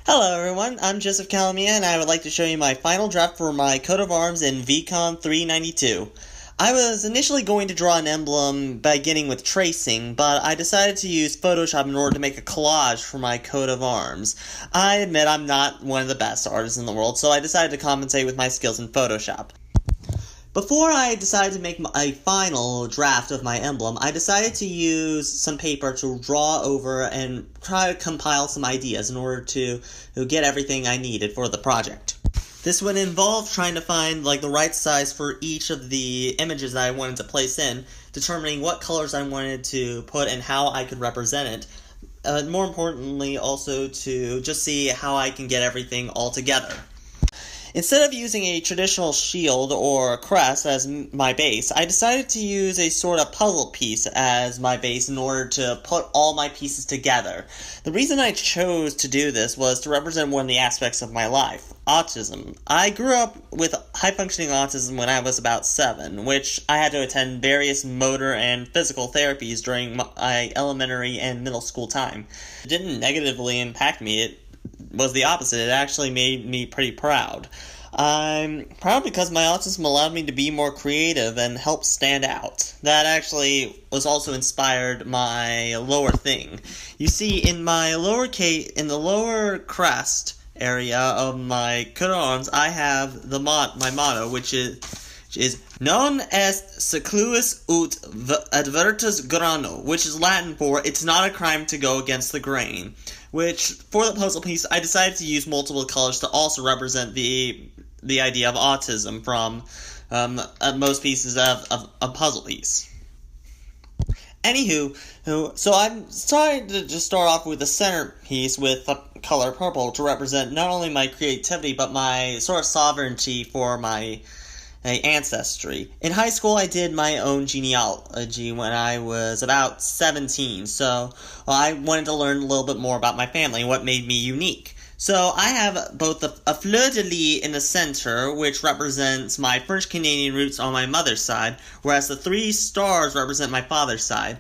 Hello everyone, I'm Joseph Calamia and I would like to show you my final draft for my coat of arms in VCOM 392. I was initially going to draw an emblem beginning with tracing, but I decided to use Photoshop in order to make a collage for my coat of arms. I admit I'm not one of the best artists in the world, so I decided to compensate with my skills in Photoshop. Before I decided to make a final draft of my emblem, I decided to use some paper to draw over and try to compile some ideas in order to get everything I needed for the project. This would involve trying to find the right size for each of the images that I wanted to place in, determining what colors I wanted to put and how I could represent it. More importantly, also to just see how I can get everything all together. Instead of using a traditional shield or crest as my base, I decided to use a sort of puzzle piece as my base in order to put all my pieces together. The reason I chose to do this was to represent one of the aspects of my life, autism. I grew up with high-functioning autism when I was about 7, which I had to attend various motor and physical therapies during my elementary and middle school time. It didn't negatively impact me. It was the opposite. It actually made me pretty proud. I'm proud because my autism allowed me to be more creative and help stand out. That actually was also inspired my lower thing. You see, in my in the lower crest area of my coat of arms, I have my motto, which is non est secluus ut advertus grano, which is Latin for "it's not a crime to go against the grain." Which, for the puzzle piece, I decided to use multiple colors to also represent the idea of autism from most pieces of a puzzle piece. Anywho, so I'm trying to just start off with the centerpiece with the color purple to represent not only my creativity, but my sort of sovereignty for my ancestry. In high school, I did my own genealogy when I was about 17, so I wanted to learn a little bit more about my family and what made me unique. So I have both a fleur-de-lis in the center, which represents my French Canadian roots on my mother's side, whereas the 3 stars represent my father's side.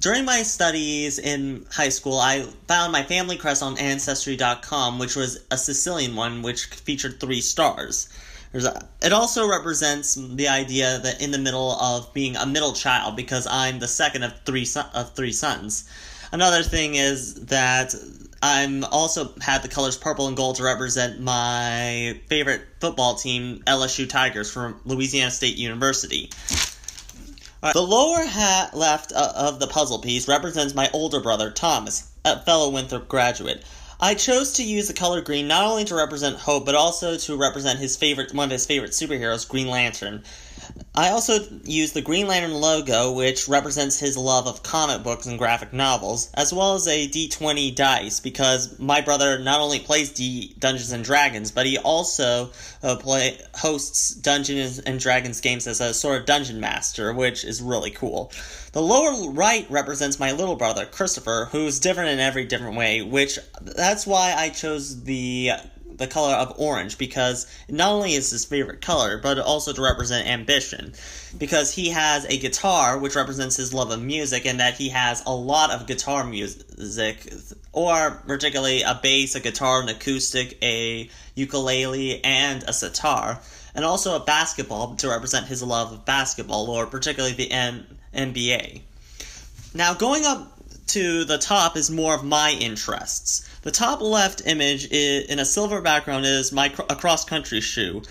During my studies in high school, I found my family crest on Ancestry.com, which was a Sicilian one, which featured 3 stars. It also represents the idea that in the middle of being a middle child, because I'm the second of three sons. Another thing is that I'm also had the colors purple and gold to represent my favorite football team, LSU Tigers from Louisiana State University. The lower left of the puzzle piece represents my older brother, Thomas, a fellow Winthrop graduate. I chose to use the color green not only to represent hope, but also to represent one of his favorite superheroes, Green Lantern. I also used the Green Lantern logo, which represents his love of comic books and graphic novels, as well as a D20 dice, because my brother not only plays Dungeons & Dragons, but he also hosts Dungeons & Dragons games as a sort of dungeon master, which is really cool. The lower right represents my little brother, Christopher, who's different in every different way, that's why I chose the color of orange, because not only is his favorite color, but also to represent ambition, because he has a guitar, which represents his love of music, and that he has a lot of guitar music, or particularly a bass, a guitar, an acoustic, a ukulele, and a sitar, and also a basketball to represent his love of basketball, or particularly the NBA. Now, going up to the top is more of my interests. The top left image in a silver background is a cross-country shoe,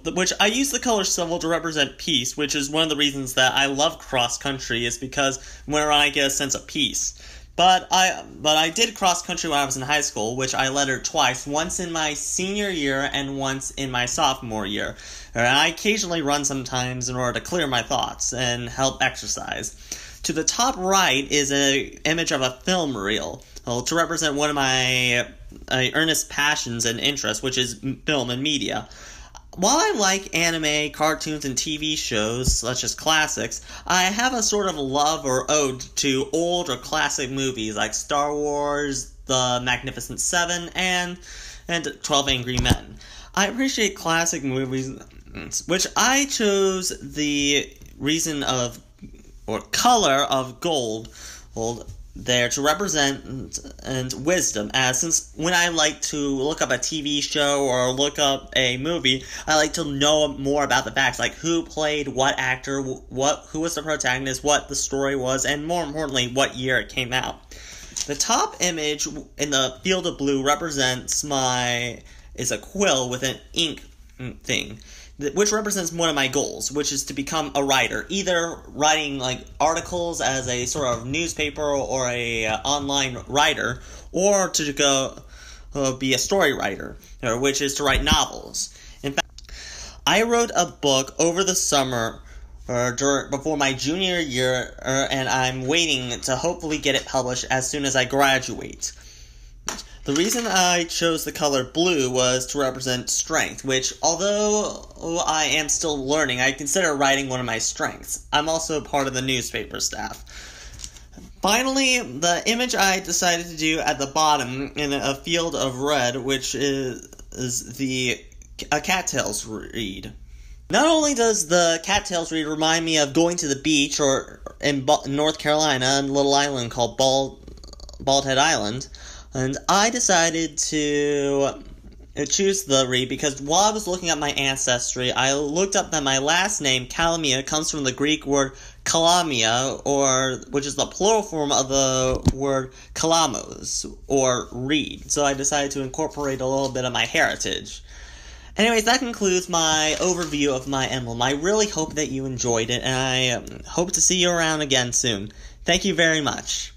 which I use the color silver to represent peace, which is one of the reasons that I love cross-country, is because where I get a sense of peace. But I did cross-country when I was in high school, which I lettered twice, once in my senior year and once in my sophomore year. And I occasionally run sometimes in order to clear my thoughts and help exercise. To the top right is an image of a film reel, to represent one of my earnest passions and interests, which is film and media. While I like anime, cartoons, and TV shows, such as classics, I have a sort of love or ode to old or classic movies like Star Wars, The Magnificent Seven, and 12 Angry Men. I appreciate classic movies, which I chose the reason of, or color of gold there to represent and wisdom, as since when I like to look up a TV show or look up a movie, I like to know more about the facts, like who played what actor, who was the protagonist, what the story was, and more importantly, what year it came out. The top image in the field of blue represents is a quill with an ink thing, which represents one of my goals, which is to become a writer, either writing like articles as a sort of newspaper or a online writer, or to go be a story writer, which is to write novels. In fact, I wrote a book over the summer before my junior year, and I'm waiting to hopefully get it published as soon as I graduate. The reason I chose the color blue was to represent strength, which, although I am still learning, I consider writing one of my strengths. I'm also part of the newspaper staff. Finally, the image I decided to do at the bottom in a field of red, which is a cattails reed. Not only does the cattails reed remind me of going to the beach or in North Carolina, a little island called Baldhead Island, and I decided to choose the reed because while I was looking up my ancestry, I looked up that my last name, Calamia, comes from the Greek word Calamia, which is the plural form of the word kalamos, or reed. So I decided to incorporate a little bit of my heritage. Anyways, that concludes my overview of my emblem. I really hope that you enjoyed it, and I hope to see you around again soon. Thank you very much.